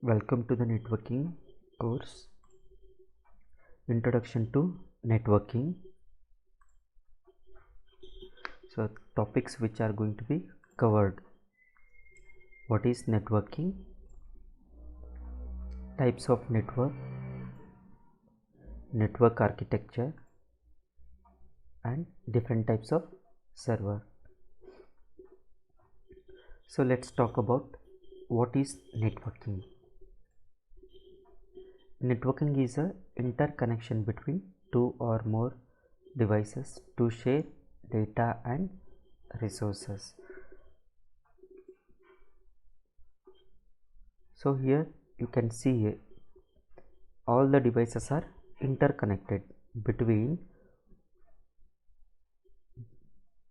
Welcome to the networking course. Introduction to networking. So topics which are going to be covered. What is networking? Types of network, network architecture, and different types of server. So let's talk about what is networking. Networking is a interconnection between two or more devices to share data and resources. So here you can see all the devices are interconnected between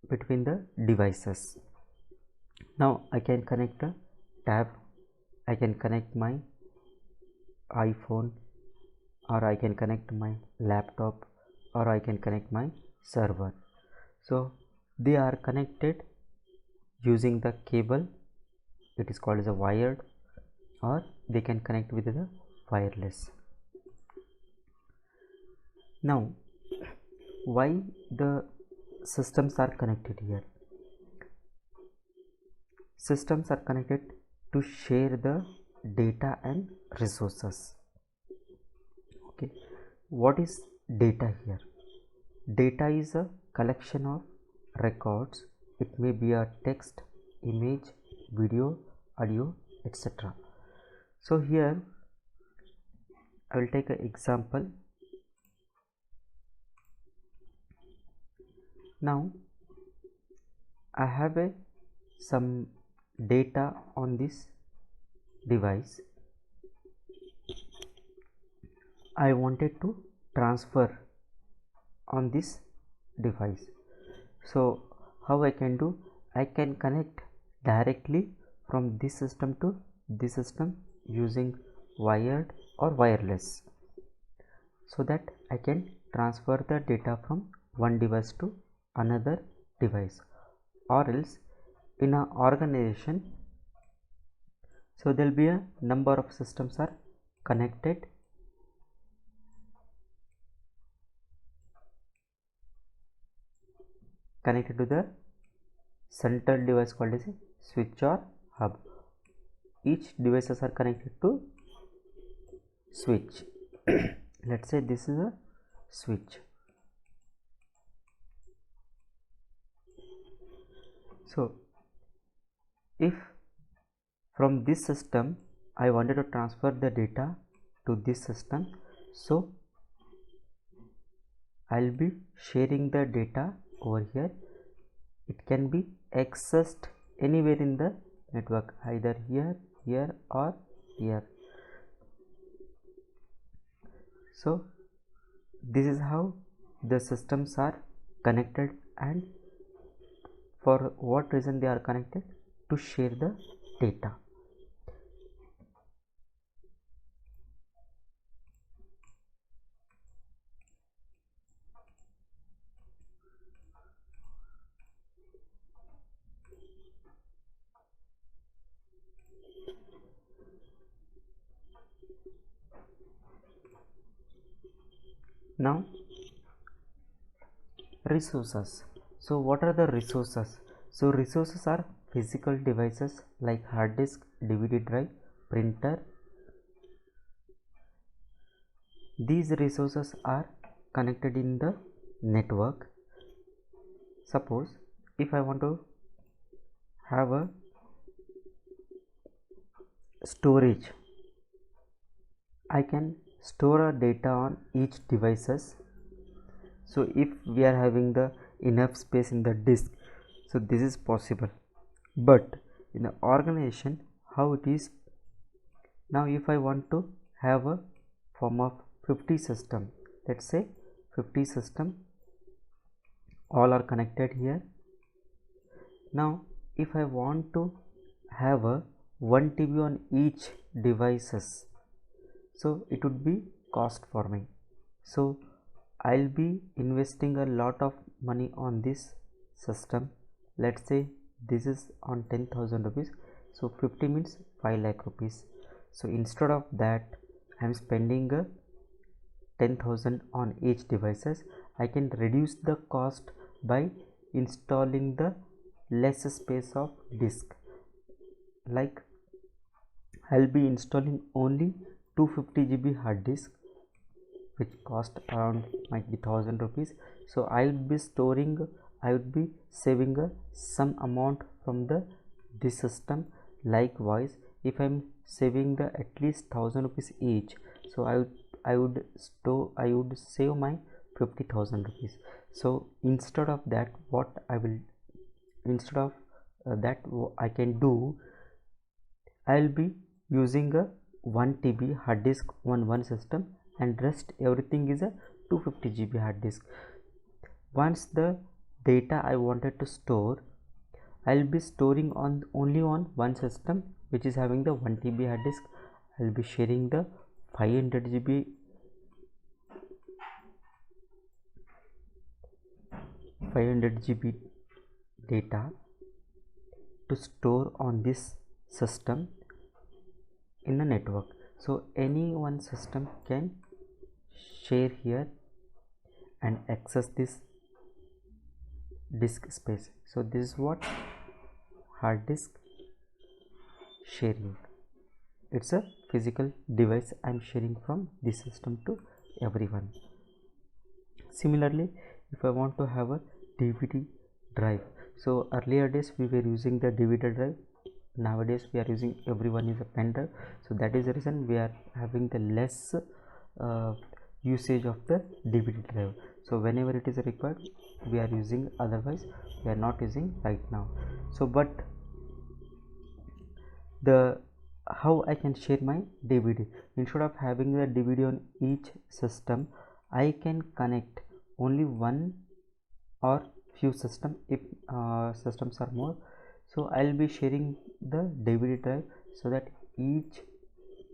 the devices. Now I can connect a tab, I can connect my iPhone, or I can connect my laptop, or I can connect my server. So they are connected using the cable, it is called as a wired, or they can connect with the wireless. Now why the systems are connected here? Systems are connected to share the data and resources. Okay, what is data here? Data is a collection of records. It may be a text, image, video, audio, etc. So here I will take an example. Now I have some data on this device. I wanted to transfer on this device. So how I can do? I can connect directly from this system to this system using wired or wireless, so that I can transfer the data from one device to another device. Or else in an organization, so there will be a number of systems are connected to the central device called as a switch or hub. Each devices are connected to switch. Let's say this is a switch. So if from this system I wanted to transfer the data to this system, so I'll be sharing the data over here. It can be accessed anywhere in the network, either here, here, or here. So this is how the systems are connected, and for what reason they are connected? To share the data. Now resources. So what are the resources? So resources are physical devices like hard disk, DVD drive, printer. These resources are connected in the network. Suppose if I want to have a storage, I can store a data on each devices. So if we are having the enough space in the disk, so this is possible. But in the organization, how it is? Now if I want to have a form of 50 system, let's say 50 system, all are connected here. Now if I want to have a 1 TB on each devices, so it would be cost for me. So I'll be investing a lot of money on this system. Let's say this is on 10,000 rupees, so 50 means 5 lakh rupees. So instead of that I am spending 10,000 on each devices. I can reduce the cost by installing the less space of disk. Like I'll be installing only 250 GB hard disk, which cost around might be 1000 rupees. So I would be saving some amount from this system. Likewise, if I'm saving the at least 1000 rupees each, so I would save my 50,000 rupees. So instead of that, I can do, I'll be using a 1 TB hard disk on one system, and rest everything is a 250 GB hard disk. Once the data I wanted to store, I'll be storing only on one system, which is having the 1 TB hard disk. I'll be sharing the 500 GB data to store on this system in the network. So any one system can share here and access this disk space. So this is what hard disk sharing. It's a physical device I'm sharing from this system to everyone. Similarly, if I want to have a DVD drive, so earlier days we were using the DVD drive. Nowadays we are using, everyone is a pen drive. So that is the reason we are having the less usage of the DVD drive. So whenever it is required we are using, otherwise we are not using right now. So but how I can share my DVD, instead of having the DVD on each system, I can connect only one or few system if systems are more. So I'll be sharing the DVD drive so that each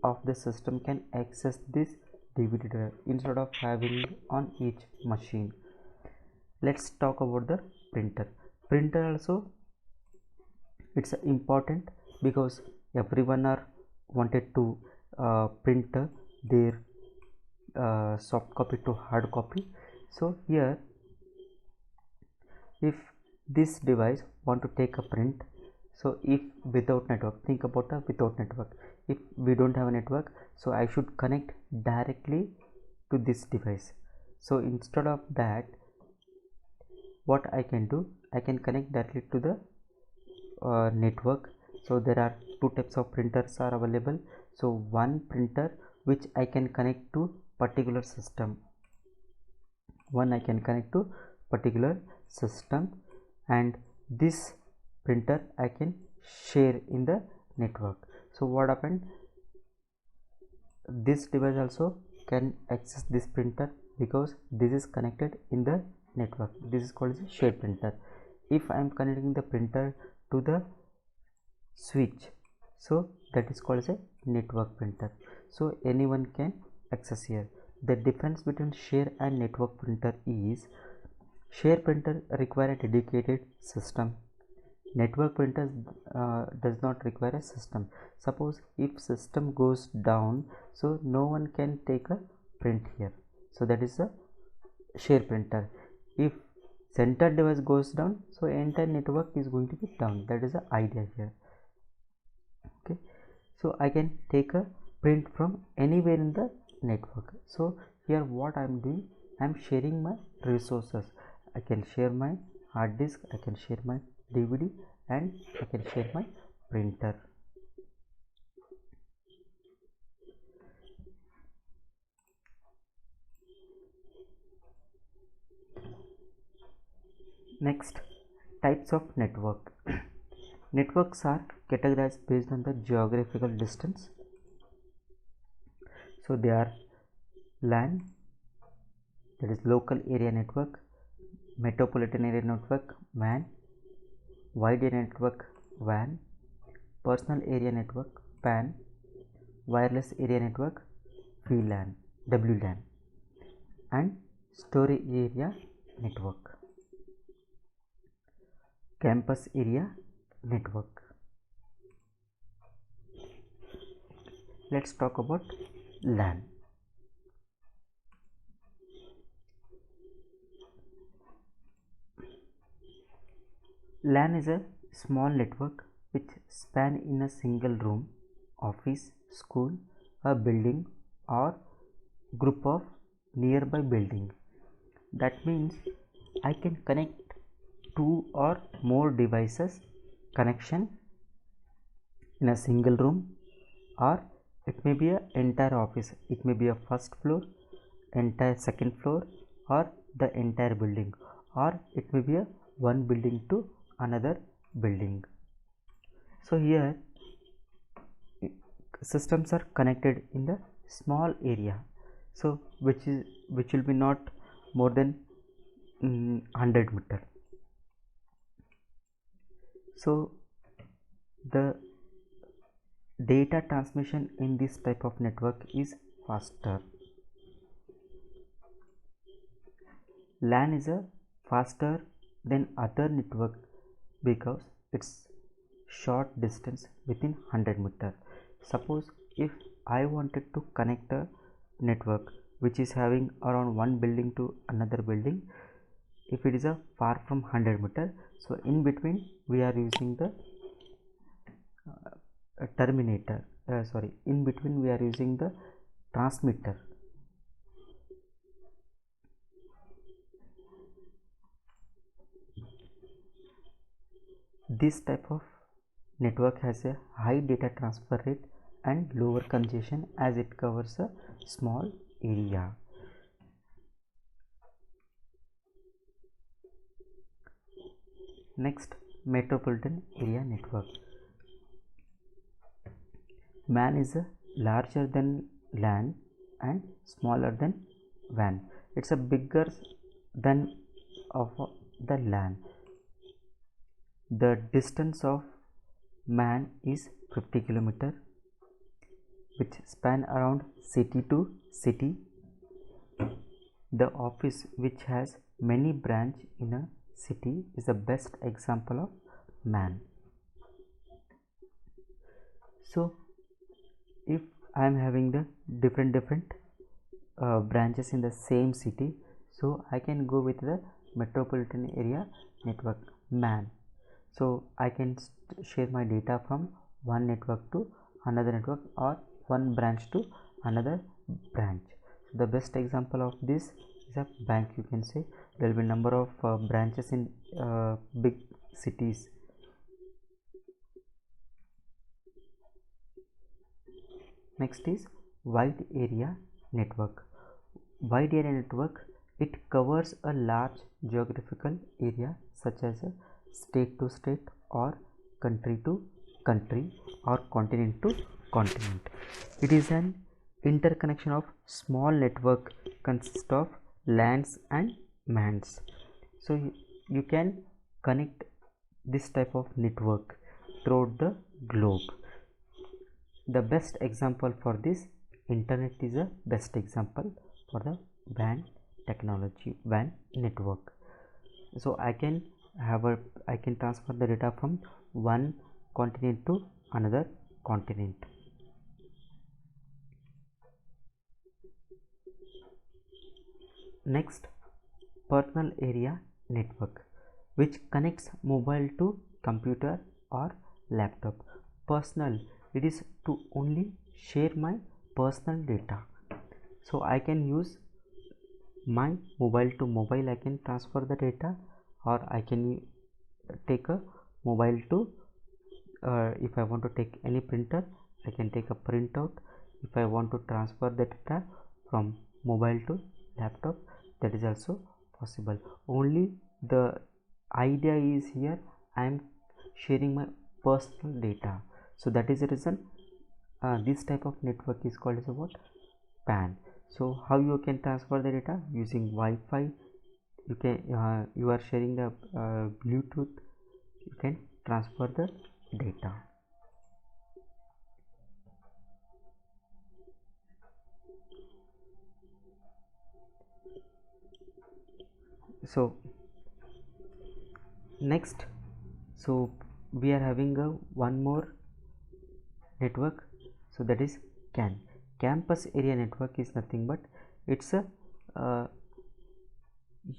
of the system can access this DVD drive instead of having on each machine. Let's talk about the printer also. It's important because everyone are wanted to print their soft copy to hard copy. So here, if this device want to take a print, so if without network, think about a without network, if we don't have a network, so I should connect directly to this device. So instead of that, what I can do, I can connect directly to the network. So there are two types of printers are available. So one printer which I can connect to particular system, and this printer I can share in the network. So what happened, this device also can access this printer because this is connected in the network. This is called as a shared printer. If I am connecting the printer to the switch, so that is called as a network printer. So anyone can access here. The difference between share and network printer is, share printer require a dedicated system. Network printers does not require a system. Suppose if system goes down, so no one can take a print here. So that is a share printer. If center device goes down, so entire network is going to be down. That is the idea here. Okay, so I can take a print from anywhere in the network. So here what I am doing, I am sharing my resources. I can share my hard disk, I can share my DVD, and I can share my printer. Next, types of network. Networks are categorized based on the geographical distance. So they are LAN, that is local area network, metropolitan area network WAN, wide area network WAN, personal area network PAN, wireless area network WLAN, and storage area network, campus area network. let's talk about LAN. LAN is a small network which span in a single room, office, school, a building or group of nearby building. That means I can connect two or more devices connection in a single room, or it may be an entire office, it may be a first floor, entire second floor, or the entire building, or it may be a one building to another building. So here systems are connected in the small area, so which will be not more than 100 meter. So the data transmission in this type of network is faster. LAN is a faster than other network because it's short distance within 100 meter. Suppose if I wanted to connect a network which is having around one building to another building, if it is a far from 100 meter, so in between we are using the terminator, in between we are using the transmitter. This type of network has a high data transfer rate and lower congestion as it covers a small area. Next, metropolitan area network. MAN is larger than LAN and smaller than WAN. It's a bigger than of the LAN. The distance of MAN is 50 km, which span around city to city. The office which has many branch in a city is the best example of MAN. So if I am having the different branches in the same city, so I can go with the metropolitan area network, MAN. So I can share my data from one network to another network or one branch to another branch. So the best example of this is a bank. You can say there will be number of branches in big cities. Next is wide area network. Wide area network, it covers a large geographical area such as a state to state or country to country or continent to continent. It is an interconnection of small network consists of LANs and MANs. So you can connect this type of network throughout the globe. The best example for this, internet is a best example for the WAN technology, WAN network. So I can transfer the data from one continent to another continent. Next, personal area network, which connects mobile to computer or laptop. Personal, it is to only share my personal data. So I can use my mobile to mobile, I can transfer the data, or I can take a mobile to if I want to take any printer, I can take a printout. If I want to transfer the data from mobile to laptop, that is also possible. Only the idea is here I am sharing my personal data. So that is the reason this type of network is called as what? PAN. So how you can transfer the data? Using Wi-Fi. You can you are sharing the Bluetooth, you can transfer the data. So next, so we are having a one more network, so that is CAN. Campus area network is nothing but it's a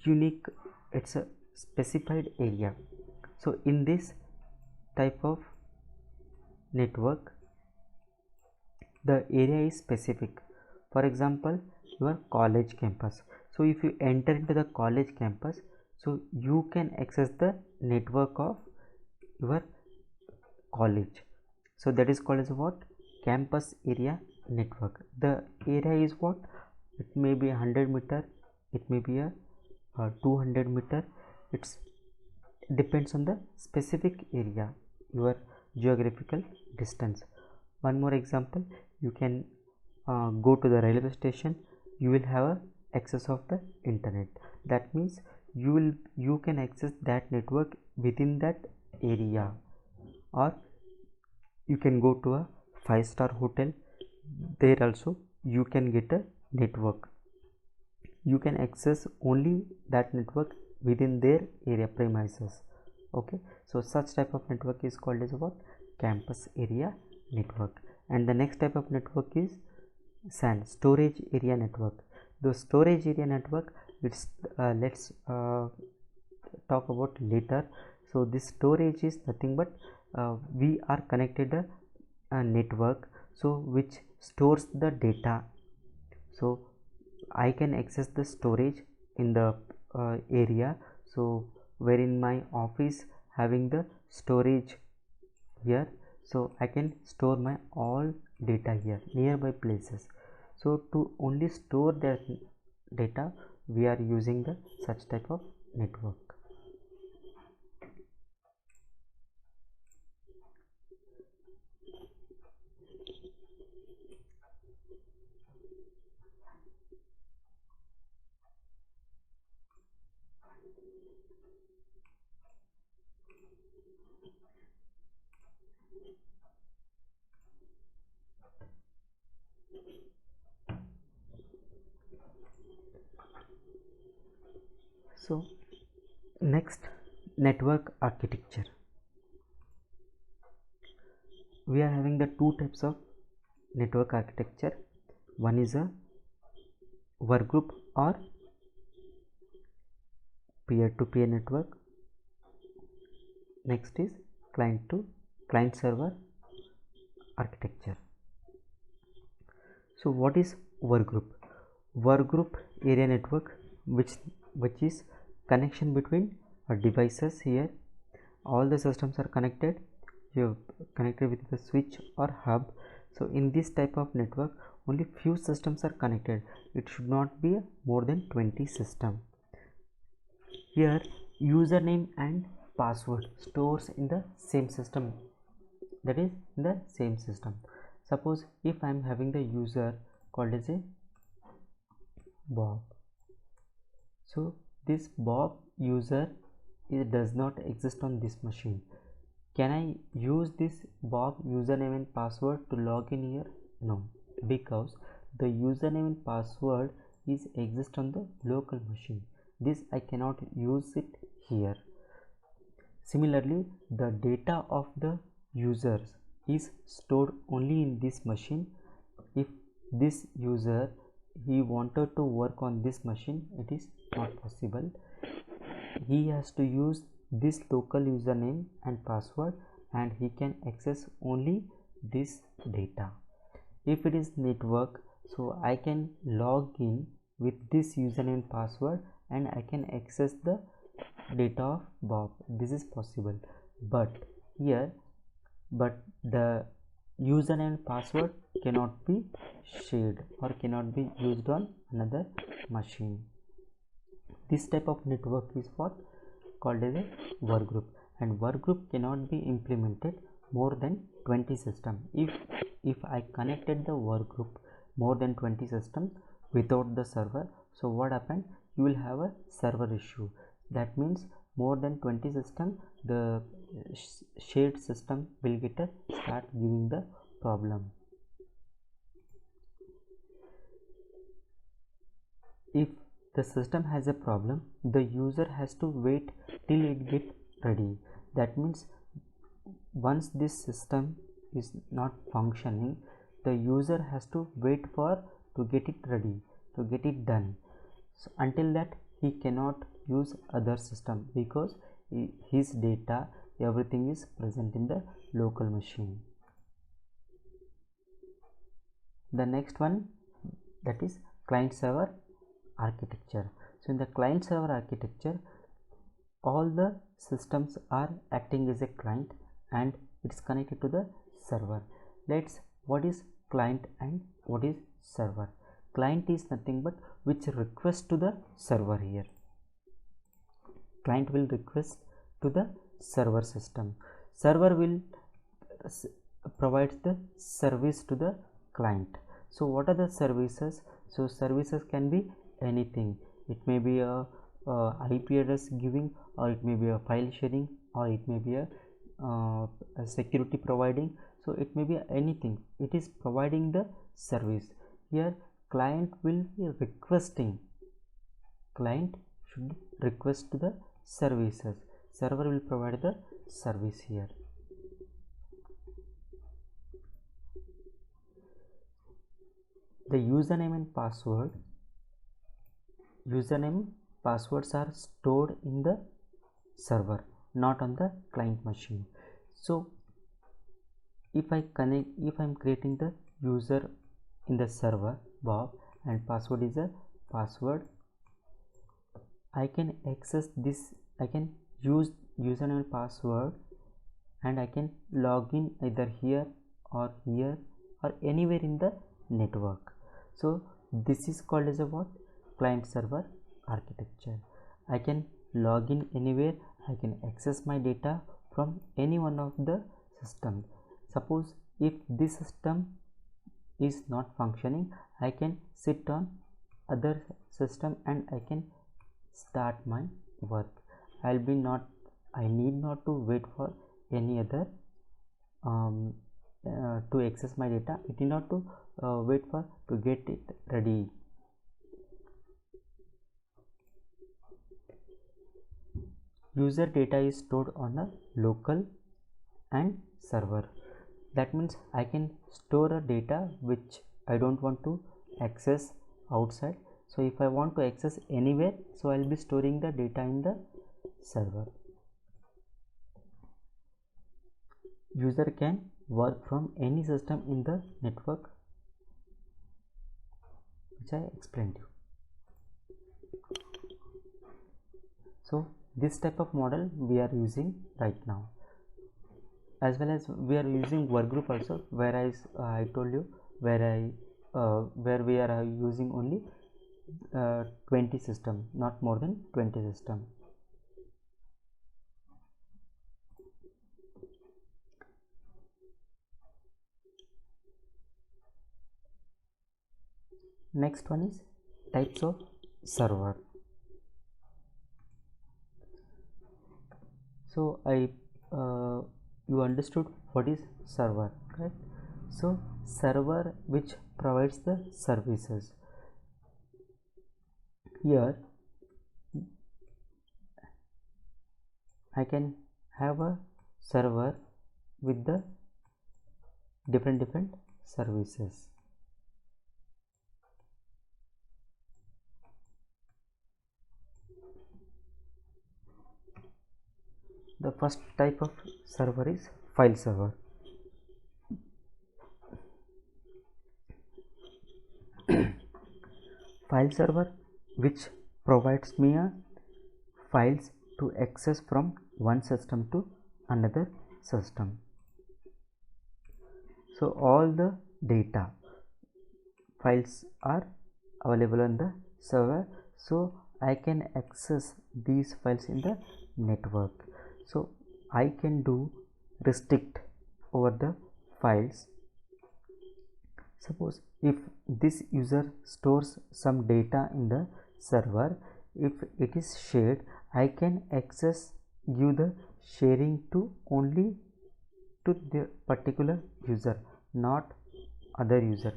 unique, it's a specified area. So in this type of network, the area is specific. For example, your college campus. So if you enter into the college campus, so you can access the network of your college. So that is called as what? Campus area network. The area is what? It may be 100 meter, it may be a 200 meter. It's depends on the specific area, your geographical distance. One more example, you can go to the railway station, you will have a access of the internet. That means you can access that network within that area. Or you can go to a 5-star hotel, there also you can get a network. You can access only that network within their area premises. Okay, so such type of network is called as what? Campus area network. And the next type of network is SAN, storage area network. The storage area network, it's let's talk about later. So this storage is nothing but we are connected a network, so which stores the data. So I can access the storage in the area. So where in my office having the storage here, so I can store my all data here nearby places. So to only store that data, we are using the such type of network. So next, network architecture. We are having the two types of network architecture. One is a workgroup or peer-to-peer network. Next is client to client server architecture. So what is workgroup? Workgroup area network, which is connection between devices. Here all the systems are connected, you connected with the switch or hub. So in this type of network, only few systems are connected. It should not be more than 20 system. Here username and password stores in the same system, that is in the same system. Suppose if I am having the user called as a Bob, so this Bob user does not exist on this machine. Can I use this Bob username and password to log in here? No, because the username and password is exist on the local machine. This I cannot use it here. Similarly, the data of the users is stored only in this machine. If this user he wanted to work on this machine, it is not possible. He has to use this local username and password, and he can access only this data. If it is network, so I can log in with this username and password and I can access the data of Bob. This is possible, but here the username and password cannot be shared or cannot be used on another machine. This type of network is what called as a workgroup, and workgroup cannot be implemented more than 20 systems. If I connected the workgroup more than 20 systems without the server, so what happened? You will have a server issue. That means more than 20 systems, the shared system will get a start giving the problem. If the system has a problem, the user has to wait till it get ready. That means once this system is not functioning, the user has to wait for to get it ready, to get it done. So until that he cannot use other system because his data, everything is present in the local machine. The next one, that is client server architecture. So in the client server architecture, all the systems are acting as a client and it's connected to the server. What is client and what is server? Client is nothing but which request to the server here. Client will request to the server system. Server will provide the service to the client. So what are the services? So services can be anything. It may be a IP address giving, or it may be a file sharing, or it may be a security providing. So it may be anything. It is providing the service. Here client will be requesting. Client should request to the services. Server will provide the service here. The username and passwords are stored in the server, not on the client machine. So if I'm creating the user in the server Bob and password is a password, I can access this. I can use username and password and I can log in either here or anywhere in the network. So this is called as a what? Client server architecture. I can log in anywhere. I can access my data from any one of the systems. Suppose if this system is not functioning, I can sit on other system and I can start my work. I need not to wait for any other to access my data. I need not to wait for to get it ready. User data is stored on a local and server. That means I can store a data which I don't want to access outside. So if I want to access anywhere, so I'll be storing the data in the server. User can work from any system in the network, which I explained to you. So this type of model we are using right now, as well as we are using work group also, whereas I told you where we are using only 20 system, not more than 20 system. Next one is types of server. So you understood what is server, correct? So server which provides the services. Here I can have a server with the different services. The first type of server is file server. File server which provides me files to access from one system to another system. So all the data files are available on the server, so I can access these files in the network. So I can do restrict over the files. Suppose if this user stores some data in the server, if it is shared, I can give the sharing to only to the particular user, not other user.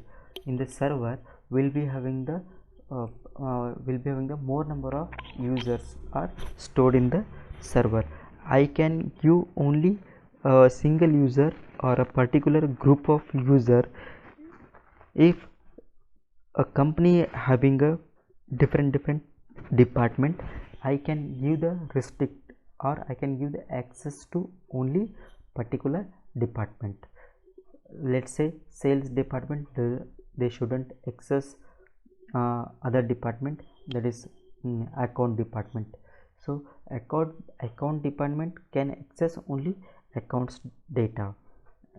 In the server will be having the more number of users are stored in the server. I can give only a single user or a particular group of user If a company having a different department, I can give the restrict, or I can give the access to only particular department. Let's say sales department, they shouldn't access other department, that is account department. So account department can access only accounts data.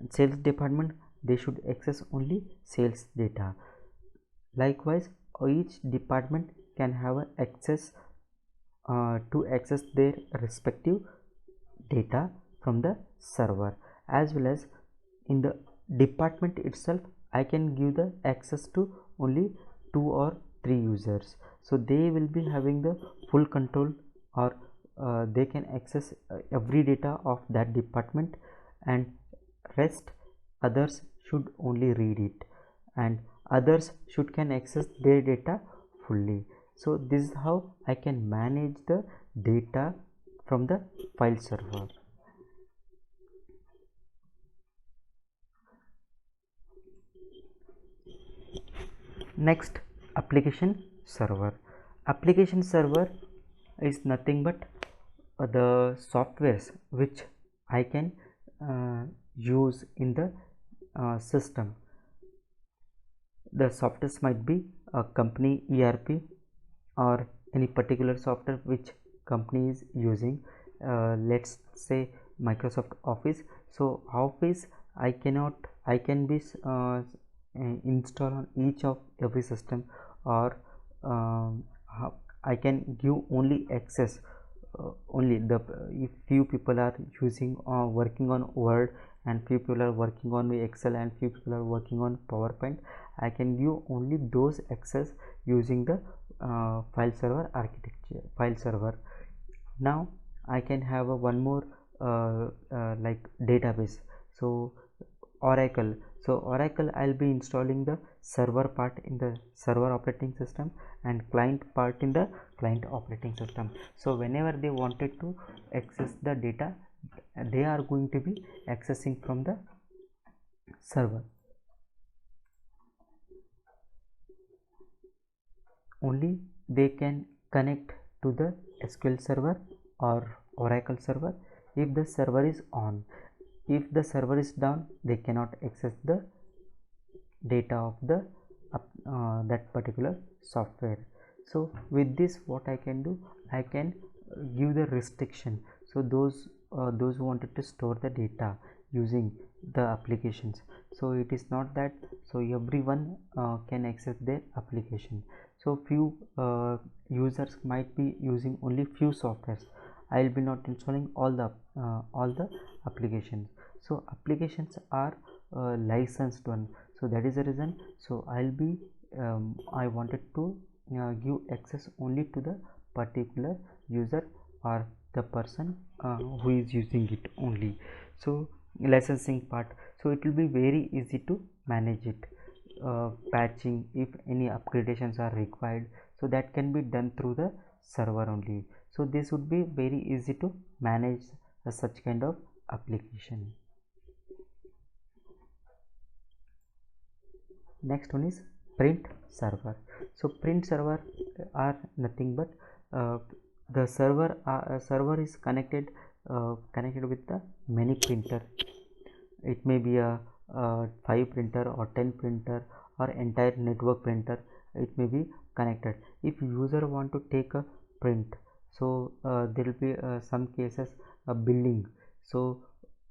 Sales department, they should access only sales data. Likewise, each department can have access to access their respective data from the server, as well as in the department itself I can give the access to only 2 or 3 users, so they will be having the full control, or they can access every data of that department, and rest others should only read it, and others should can access their data fully. So this is how I can manage the data from the file server. Next, application server. Application server is nothing but the softwares which I can use in the system. The softwares might be a company ERP, or any particular software which company is using. Let's say Microsoft Office. So Office, I can be install on each of every system, or I can give only access only the if few people are using working on Word, and few people are working on Excel, and few people are working on PowerPoint, I can give only those access using the file server architecture, file server. Now I can have a one more like database. So Oracle. So Oracle, I'll be installing the server part in the server operating system, and client part in the client operating system. So whenever they wanted to access the data, they are going to be accessing from the server. Only they can connect to the SQL server or Oracle server if the server is on. If the server is down, they cannot access the data of the that particular software. So with this, what I can do, I can give the restriction. So those who wanted to store the data using the applications, so it is not that so everyone can access their application. So few users might be using only few softwares. I will be not installing all the applications. So applications are licensed one, so that is the reason. So I'll be I wanted to give access only to the particular user, or the person who is using it only. So licensing part, so it will be very easy to manage it. Patching, if any upgradations are required, so that can be done through the server only. So this would be very easy to manage such kind of application. Next one is print server. So print server are nothing but the server is connected with the many printer. It may be a 5 printer or 10 printer or entire network printer, it may be connected. If user want to take a print, so there will be some cases a billing. So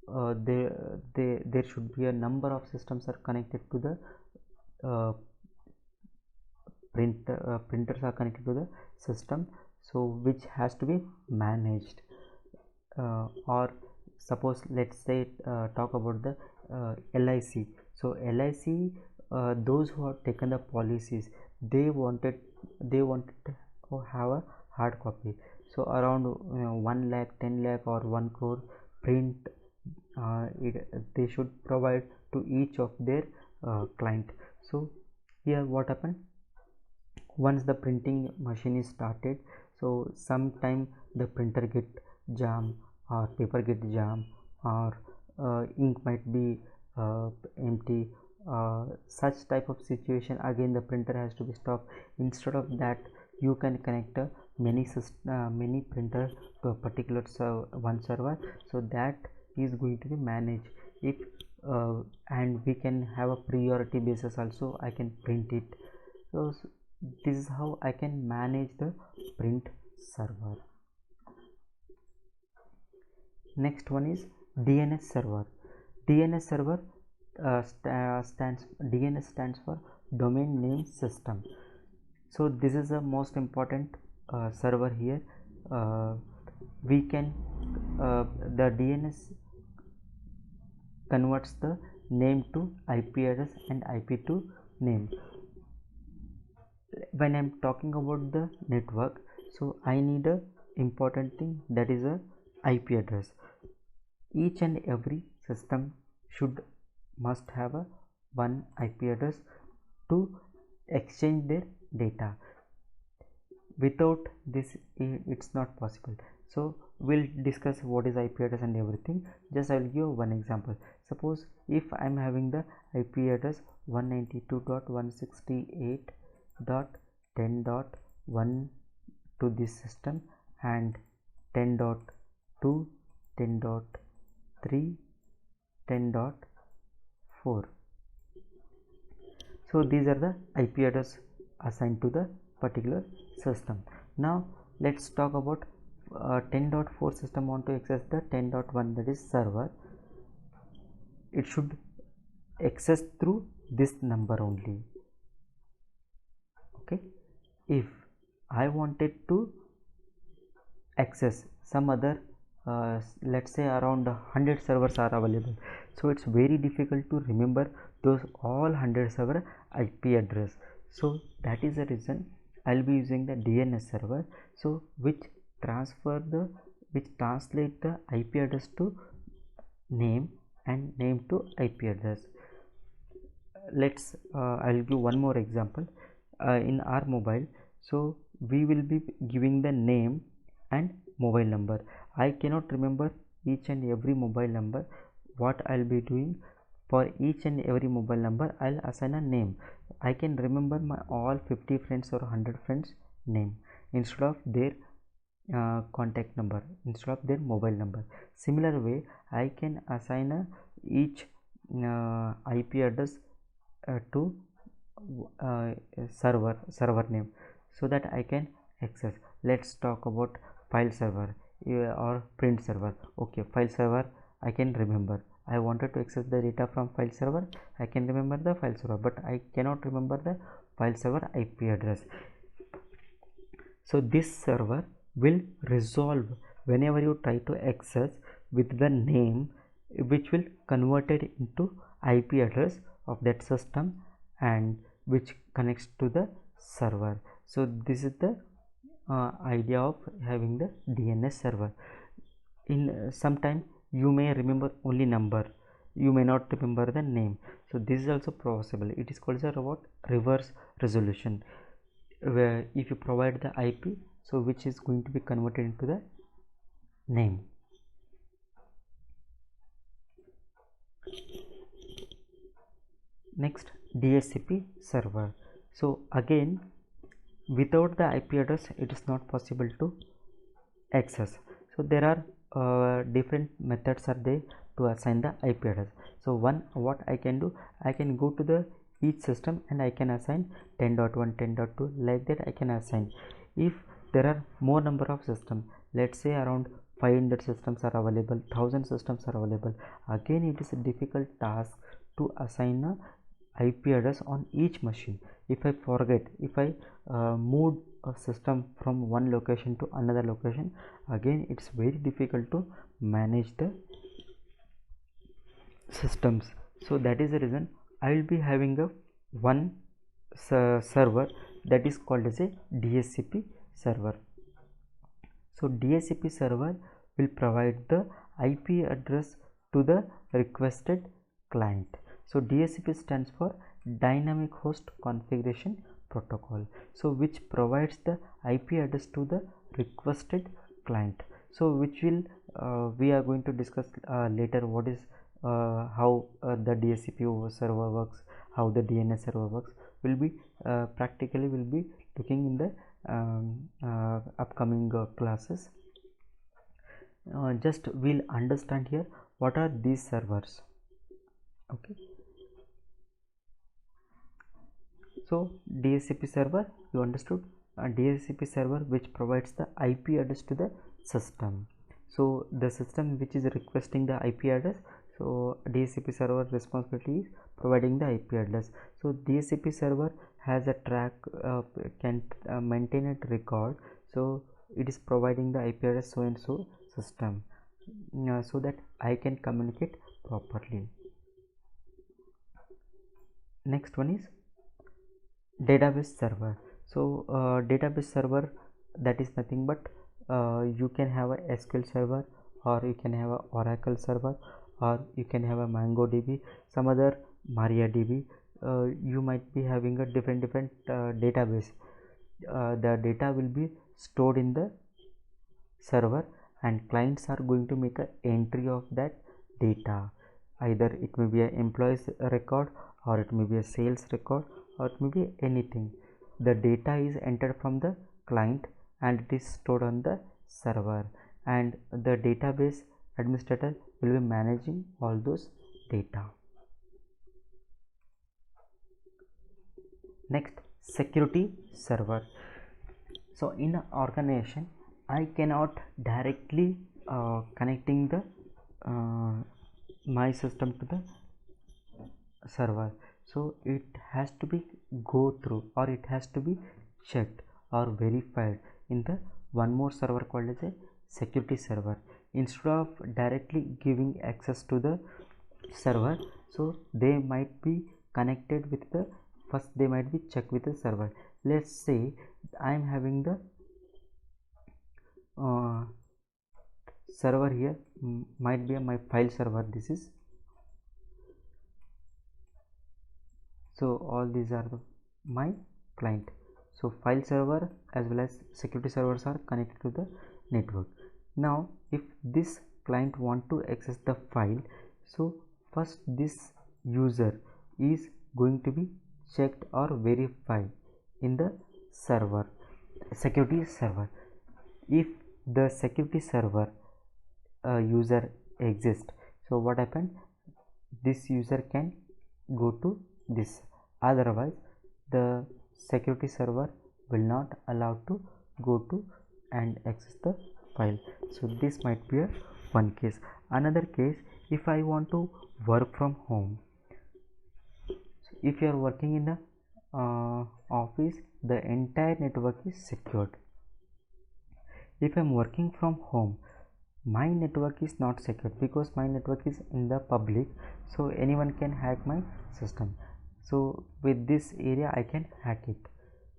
there should be a number of systems are connected to the printers are connected to the system, so which has to be managed. Or suppose let's say talk about the LIC. So LIC, those who have taken the policies, they wanted to have a hard copy. So around 1 lakh, 10 lakh or 1 crore print they should provide to each of their client. So here what happened, once the printing machine is started, so sometime the printer get jam, or paper get jam, or ink might be empty, such type of situation, again the printer has to be stopped. Instead of that, you can connect many printers to a particular one server, so that is going to be managed. If and we can have a priority basis also, I can print it. So this is how I can manage the print server. Next one is DNS server. DNS server DNS stands for domain name system. So this is the most important server here. We can the DNS converts the name to IP address and IP to name. When I'm talking about the network, so I need a important thing, that is a IP address. Each and every system must have a one IP address to exchange their data. Without this it's not possible. So we'll discuss what is IP address and everything. Just I will give one example. Suppose if I'm having the IP address 192.168.10.1 to this system, and 10.2, 10.3, 10.4. so these are the IP address assigned to the particular system. Now let's talk about 10.4 system want to access the 10.1, that is server. It should access through this number only. Okay, if I wanted to access some other let's say around 100 servers are available, so it's very difficult to remember those all 100 server IP address. So that is the reason I'll be using the DNS server, so which translate the IP address to name and name to IP address. Let's I'll give one more example. In our mobile, so we will be giving the name and mobile number. I cannot remember each and every mobile number. What I'll be doing, for each and every mobile number I'll assign a name. I can remember my all 50 friends or 100 friends name instead of their contact number, instead of their mobile number. Similar way, I can assign each IP address to server name, so that I can access. Let's talk about file server or print server. Okay, file server I can remember. I wanted to access the data from file server, I can remember the file server, but I cannot remember the file server IP address. So this server will resolve whenever you try to access with the name, which will convert it into IP address of that system and which connects to the server. So this is the idea of having the DNS server. In sometime you may remember only number, you may not remember the name, so this is also possible. It is called as a reverse resolution, where if you provide the IP, so which is going to be converted into the name. Next, DHCP server. So again, without the IP address it is not possible to access. So there are different methods are there to assign the IP address. So what I can do, I can go to the each system and I can assign 10.1, 10.2, like that I can assign. If there are more number of systems, let's say around 500 systems are available, 1000 systems are available, again it is a difficult task to assign a IP address on each machine. If I forget, if I move a system from one location to another location, again it's very difficult to manage the systems. So that is the reason I will be having a one server that is called as a DHCP server. So DHCP server will provide the IP address to the requested client. So DHCP stands for Dynamic Host Configuration Protocol, so which provides the IP address to the requested client. So which will we are going to discuss later what is how the DHCP server works, how the DNS server works, will be practically will be looking in the upcoming classes. Just we'll understand here what are these servers. Okay, so DHCP server, you understood, a DHCP server which provides the IP address to the system. So the system which is requesting the IP address, so DHCP server responsibility is providing the IP address. So DHCP server has a track, can maintain a record, so it is providing the IP address so and so system, so that I can communicate properly. Next one is database server. So database server, that is nothing but you can have a SQL server, or you can have a Oracle server, or you can have a MongoDB, some other MariaDB. You might be having a different database. The data will be stored in the server, and clients are going to make an entry of that data. Either it may be an employees record, or it may be a sales record, or it may be anything. The data is entered from the client and it is stored on the server, and the database administrator will be managing all those data. Next, security server. So in an organization, I cannot directly connecting the my system to the server, so it has to be go through, or it has to be checked or verified in the one more server called as a security server. Instead of directly giving access to the server, so they might be connected with the, first they might be checked with the server. Let's say I am having the server here, might be my file server. This is, so all these are my client. So file server as well as security servers are connected to the network. Now if this client want to access the file, so first this user is going to be checked or verified in the server, security server. If the security server user exists, so what happened, this user can go to this, otherwise the security server will not allow to go to and access the file. So this might be a one case. Another case, if I want to work from home, so if you are working in a office, the entire network is secured. If I am working from home, my network is not secured because my network is in the public, so anyone can hack my system. So with this area I can hack it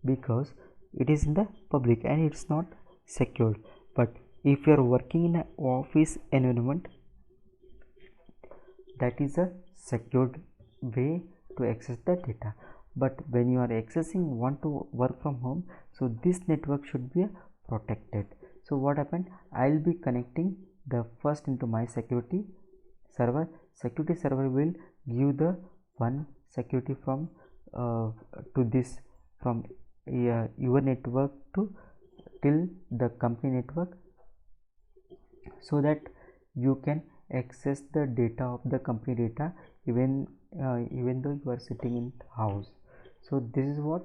because it is in the public and it's not secured. But if you are working in an office environment, that is a secured way to access the data. But when you are want to work from home, so this network should be protected. So what happened, I'll be connecting the first into my security server. Security server will give the one security from to this, from your network to till the company network, so that you can access the data of the company data even though you are sitting in house. So this is what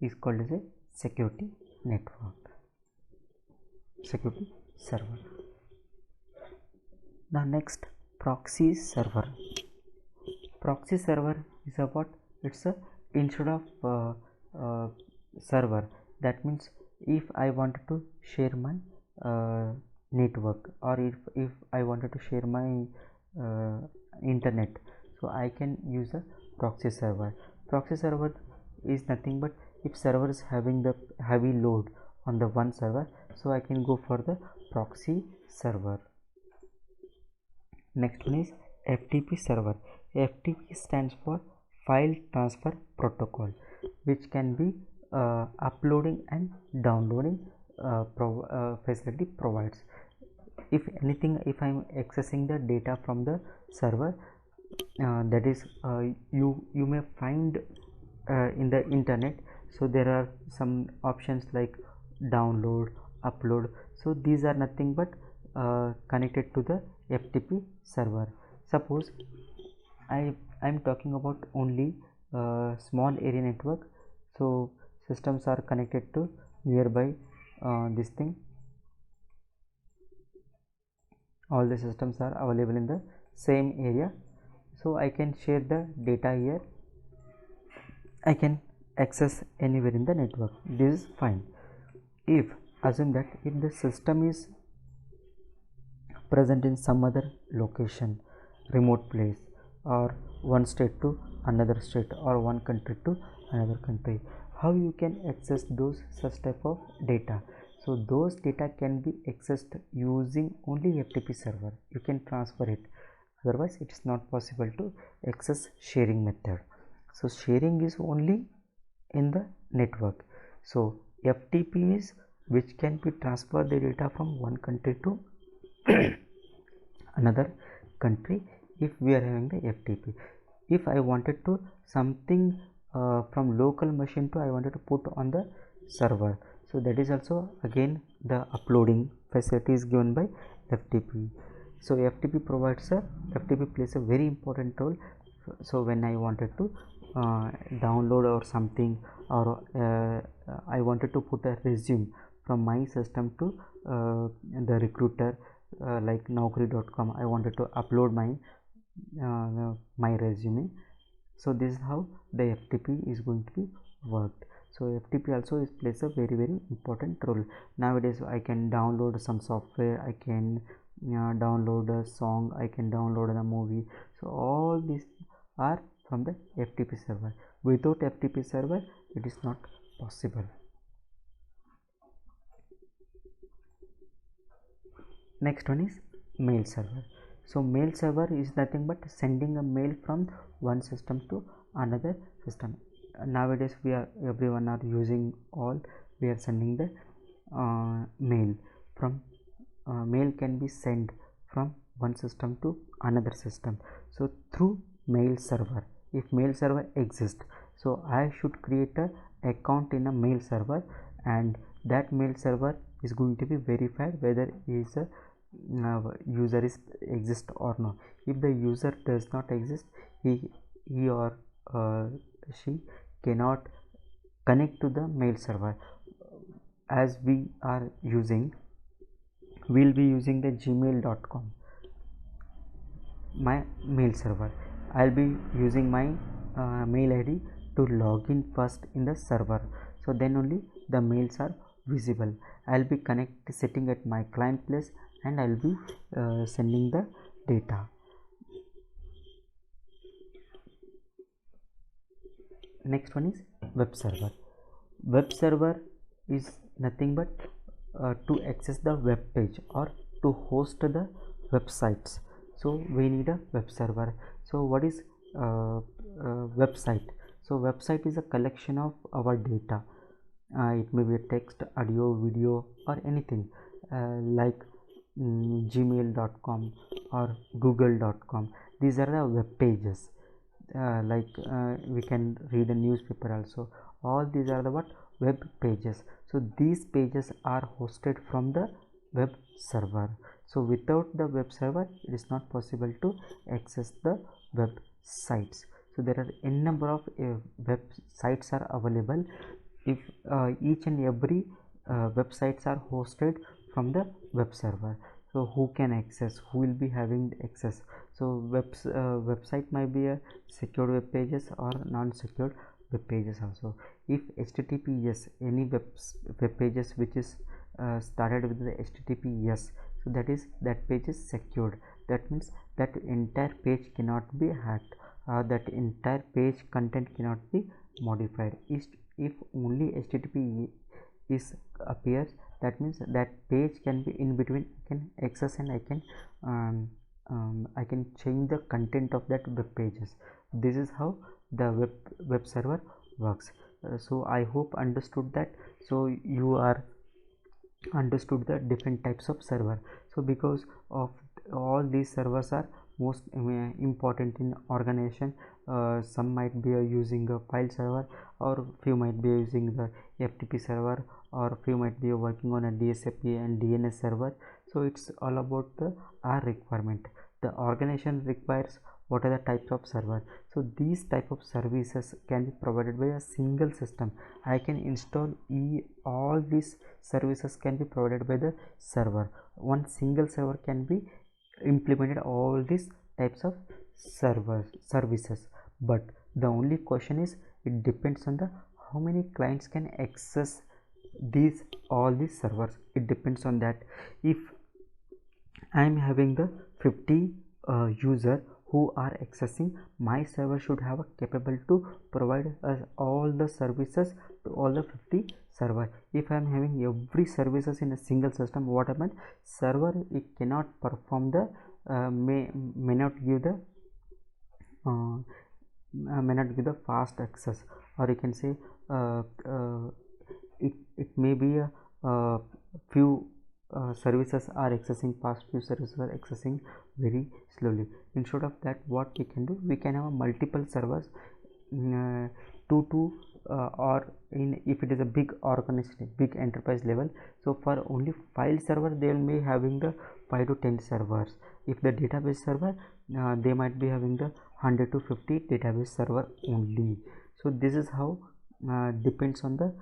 is called as a security network, security server. Now next, proxy server. Proxy server is about, it's a instead of server. That means if I wanted to share my network, or if I wanted to share my internet, so I can use a proxy server. Proxy server is nothing but if server is having the heavy load on the one server, so I can go for the proxy server. Next one is FTP server. FTP stands for file transfer protocol, which can be uploading and downloading facility provides. If anything, if I am accessing the data from the server, that is you may find in the internet. So there are some options like download, upload. So these are nothing but connected to the FTP server. Suppose I'm talking about only small area network. So systems are connected to nearby this thing. All the systems are available in the same area. So I can share the data here. I can access anywhere in the network. This is fine. If assume that if the system is present in some other location, remote place, or one state to another state, or one country to another country, how you can access those such type of data? So those data can be accessed using only FTP server. You can transfer it, otherwise it is not possible to access sharing method. So sharing is only in the network. So FTP is which can be transfer the data from one country to another country if we are having the FTP. If I wanted to something from local machine to I wanted to put on the server, so that is also again the uploading facility is given by FTP. So FTP provides a FTP plays a very important role. So when I wanted to download or something, or I wanted to put a resume from my system to the recruiter like Naukri.com, I wanted to upload my resume. So this is how the FTP is going to be worked. So FTP also plays a very important role. Nowadays I can download some software, I can download a song, I can download a movie. So all these are from the FTP server. Without FTP server it is not possible. Next one is mail server. So mail server is nothing but sending a mail from one system to another system. Nowadays everyone are using all, we are sending the mail from mail can be sent from one system to another system. So through mail server, if mail server exists, so I should create a account in a mail server, and that mail server is going to be verified whether is a user is exist or not. If the user does not exist, he or she cannot connect to the mail server. As we are using, we'll be using the gmail.com, my mail server. I'll be using my mail ID to log in first in the server, so then only the mails are visible. I'll be sitting at my client place, and I'll be sending the data. Next one is web server. Web server is nothing but to access the web page or to host the websites. So we need a web server. So what is website? So website is a collection of our data. It may be a text, audio, video, or anything like gmail.com or google.com. These are the web pages. We can read a newspaper also. All these are the web pages. So these pages are hosted from the web server. So without the web server it is not possible to access the web sites. So there are n number of web sites are available. If each and every websites are hosted from the web server, so who can access, who will be having access? So website might be a secured web pages or non-secured web pages also. If HTTPS, any web pages which is started with the HTTPS, so that page is secured. That means that entire page cannot be hacked, that entire page content cannot be modified. If only HTTP is appears, that means that page can be in between, I can access, and I can change the content of that web pages. This is how the web server works. So I hope understood that. So you are understood the different types of server. So because of all these servers are most important in organization. Some might be using a file server, or few might be using the FTP server, or few might be working on a DSCP and DNS server. So it's all about the our requirement. The organization requires what are the types of server. So these type of services can be provided by a single system. I can install all these services can be provided by the server. One single server can be implemented all these types of services. But the only question is, it depends on the how many clients can access all these servers. It depends on that. If I am having the 50 user who are accessing, my server should have a capable to provide us all the services to all the 50 server. If I am having every services in a single system, what happens? Server it cannot perform the may not give the fast access, or you can say it may be a few services are accessing fast, few services are accessing very slowly. Instead of that, what we can do, we can have multiple servers, or in if it is a big organization, big enterprise level, so for only file server they will be having the 5 to 10 servers. If the database server, they might be having the 100 to 50 database server only. So this is how depends on the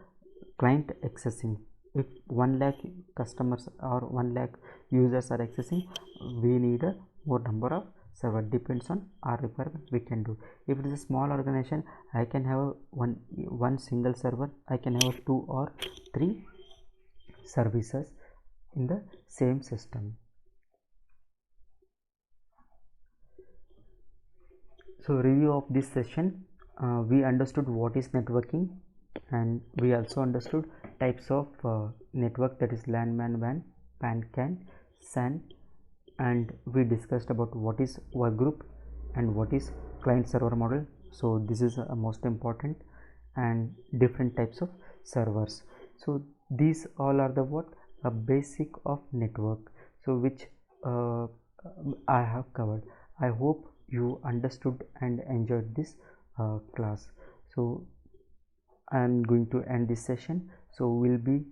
client accessing. If 1 lakh customers or 1 lakh users are accessing, we need a more number of server. Depends on our requirement, we can do. If it is a small organization, I can have one single server. I can have 2 or 3 services in the same system. So review of this session, we understood what is networking, and we also understood types of network, that is LAN, MAN, WAN, PAN, CAN, SAN, and we discussed about what is work group and what is client server model. So this is most important, and different types of servers. So these all are the what a basic of network, so which I have covered. I hope you understood and enjoyed this class. So I am going to end this session. So we'll be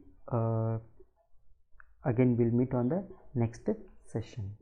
again we'll meet on the next session.